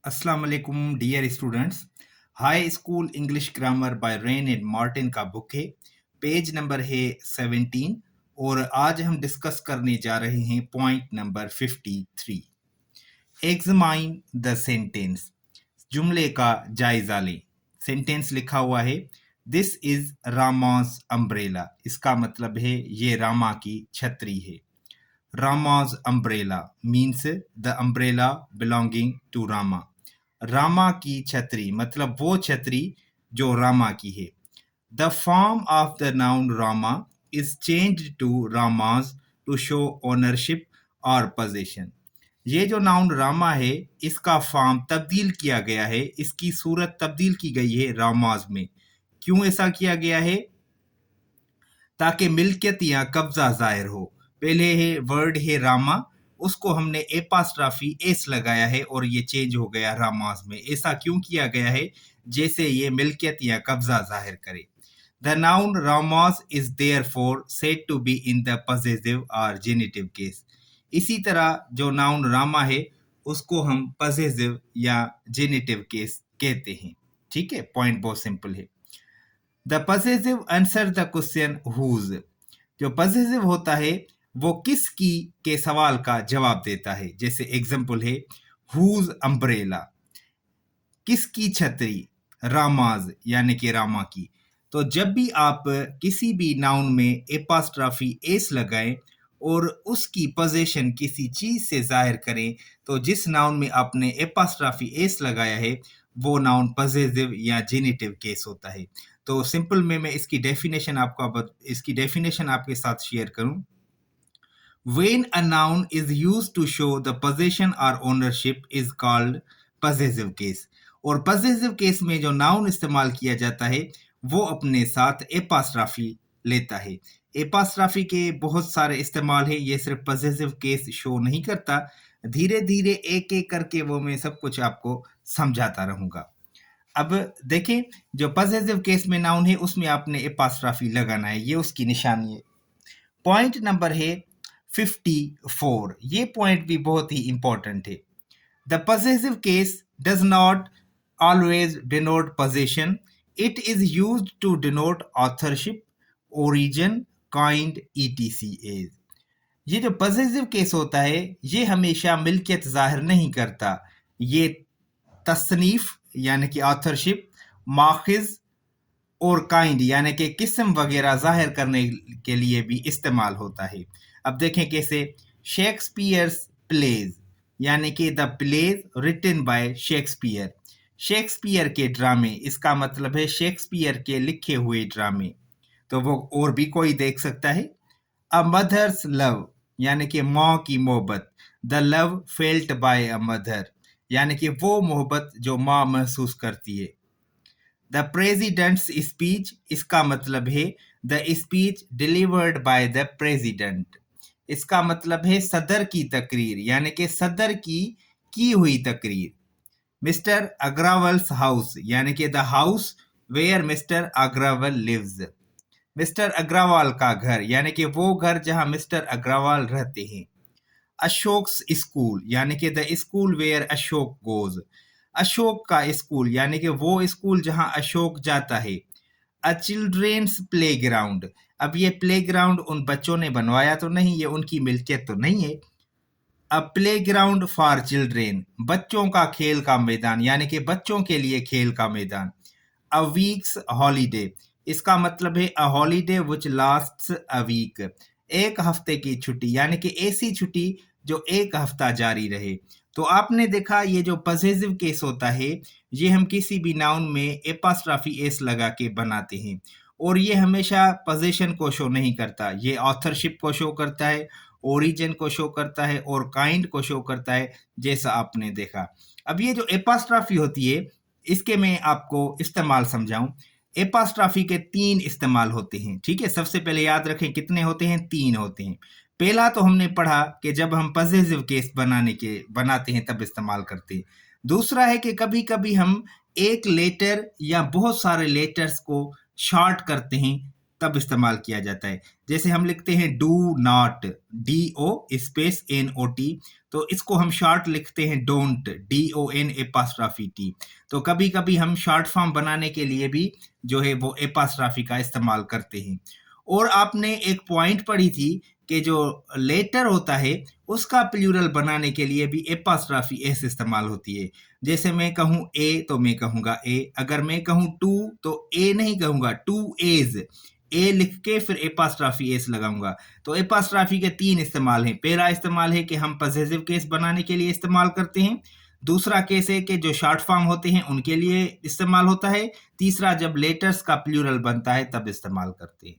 अस्सलाम वालेकुम dear students. High school English grammar by Wren and Martin का book है। पेज नंबर है 17 और आज हम डिस्कस करने जा रहे हैं point number 53। Examine the sentence, जुमले का जायजा लें। सेंटेंस लिखा हुआ है दिस इज रामास अम्ब्रेला, इसका मतलब है ये रामा की छतरी है। रामा's umbrella means the umbrella belonging to Rama. Rama की छतरी मतलब वो छतरी जो रामा की है। The form of the noun Rama is changed to Ramas to show ownership or possession। ये जो नाउन रामा है इसका फॉर्म तब्दील किया गया है, इसकी सूरत तब्दील की गई है रामाज में। क्यों ऐसा किया गया है? ताकि मिल्कियत या कब्जा जाहिर हो। पहले है वर्ड है रामा, उसको हमने एपास्ट्राफी एस लगाया है और ये चेंज हो गया रामास में। ऐसा क्यों किया गया है? जैसे ये मिल्कियत या कब्जा जाहिर करे। The noun Rama's is therefore said to be in the possessive और जेनिटिव केस। इसी तरह जो नाउन रामा है उसको हम पॉसेसिव या जेनिटिव केस कहते हैं। ठीक है, पॉइंट बहुत सिंपल है। The possessive answer the question whose. जो पॉसेसिव होता है वो किसकी के सवाल का जवाब देता है। जैसे एग्जांपल है हुज अम्ब्रेला, किसकी छतरी, रामाज यानी कि रामा की। तो जब भी आप किसी भी नाउन में एपास्ट्राफी एस लगाएं और उसकी पोजीशन किसी चीज से जाहिर करें, तो जिस नाउन में आपने एपास्ट्राफी एस लगाया है वो नाउन पॉसेसिव या जेनिटिव केस होता है। तो सिंपल में मैं इसकी डेफिनेशन आपके साथ शेयर करूं। When a noun is used to show the possession or ownership is called possessive case। और possessive case में जो नाउन इस्तेमाल किया जाता है वो अपने साथ एपास्ट्राफी लेता है। एपास्ट्राफी के बहुत सारे इस्तेमाल है, ये सिर्फ possessive case शो नहीं करता। धीरे धीरे एक एक करके वो मैं सब कुछ आपको समझाता रहूंगा। अब देखें, जो पॉसेसिव केस में नाउन है उसमें आपने एपास्ट्राफी लगाना है, ये उसकी निशानी है। पॉइंट नंबर है 54। ये पॉइंट भी बहुत ही इंपॉर्टेंट है। The possessive case does not always denote possession, it is used to denote authorship, origin, kind, etc. ये जो पॉसेसिव केस होता है ये हमेशा मिल्कियत जाहिर नहीं करता, ये तसनीफ यानी कि ऑथरशिप, माखिज और काइंड यानी कि किस्म वगैरह जाहिर करने के लिए भी इस्तेमाल होता है। अब देखें कैसे। शेक्सपियर्स प्लेज यानी कि the plays written by Shakespeare, Shakespeare के ड्रामे, इसका मतलब है शेक्सपियर के लिखे हुए ड्रामे। तो वो और भी कोई देख सकता है। अ मदर्स लव यानी कि माँ की मोहब्बत, the love felt by a mother यानी कि वो मोहब्बत जो माँ महसूस करती है। द प्रेसिडेंट्स स्पीच, इसका मतलब है the speech delivered by the president, इसका मतलब है सदर की तकरीर यानी कि सदर की हुई तकरीर। मिस्टर अग्रवाल्स हाउस यानी कि the house where mister Agarwal lives, mister Agarwal का घर यानी कि वो घर जहां मिस्टर अग्रवाल रहते हैं। अशोक्स स्कूल यानी कि the school where Ashok goes, Ashok का स्कूल यानी कि वो स्कूल जहां अशोक जाता है। अ चिल्ड्रेन्स प्ले ग्राउंड, अब ये प्ले ग्राउंड उन बच्चों ने बनवाया तो नहीं, ये उनकी मिल्कियत तो नहीं है। अ प्ले ग्राउंड फॉर चिल्ड्रेन, बच्चों का खेल का मैदान यानी कि बच्चों के लिए खेल का मैदान। अ वीक्स हॉलीडे, इसका मतलब है a holiday which lasts a week, एक हफ्ते की छुट्टी यानी कि ऐसी छुट्टी जो एक हफ्ता जारी रहे। तो आपने देखा ये जो पॉसेसिव केस होता है ये हम किसी भी नाउन में एपास्ट्राफी एस लगा के बनाते हैं और ये हमेशा पोजीशन को शो नहीं करता, ये ऑथरशिप को शो करता है, ओरिजिन को शो करता है और काइंड को शो करता है, जैसा आपने देखा। अब ये जो एपास्ट्राफी होती है इसके मैं आपको इस्तेमाल समझाऊं। एपास्ट्राफी के 3 इस्तेमाल होते हैं। ठीक है, सबसे पहले याद रखें कितने होते हैं, 3 होते हैं। पहला तो हमने पढ़ा कि जब हम पॉसेसिव केस बनाते हैं तब इस्तेमाल करते हैं। दूसरा है कि कभी कभी हम एक लेटर या बहुत सारे लेटर्स को शॉर्ट करते हैं तब इस्तेमाल किया जाता है। जैसे हम लिखते हैं do not, DO space NOT, तो इसको हम शॉर्ट लिखते हैं डोंट, DON''T। तो कभी-कभी हम शॉर्ट फॉर्म बनाने के लिए भी जो है वो एपॉस्ट्रॉफी का इस्तेमाल करते हैं। और आपने एक पॉइंट पढ़ी थी कि जो लेटर होता है उसका प्लूरल बनाने के लिए भी एपॉस्ट्रॉफी एस इस्तेमाल होती है। जैसे मैं कहूँ ए तो मैं कहूँगा ए, अगर मैं कहूँ टू तो ए नहीं कहूँगा, टू एज, ए लिख के फिर एपॉस्ट्रॉफी एस लगाऊंगा। तो एपॉस्ट्रॉफी के 3 इस्तेमाल हैं। पहला इस्तेमाल है कि हम पॉसेसिव केस बनाने के लिए इस्तेमाल करते हैं। दूसरा केस है कि जो शॉर्ट फॉर्म होते हैं उनके लिए इस्तेमाल होता है। तीसरा जब लेटर्स का प्लूरल बनता है तब इस्तेमाल करते हैं।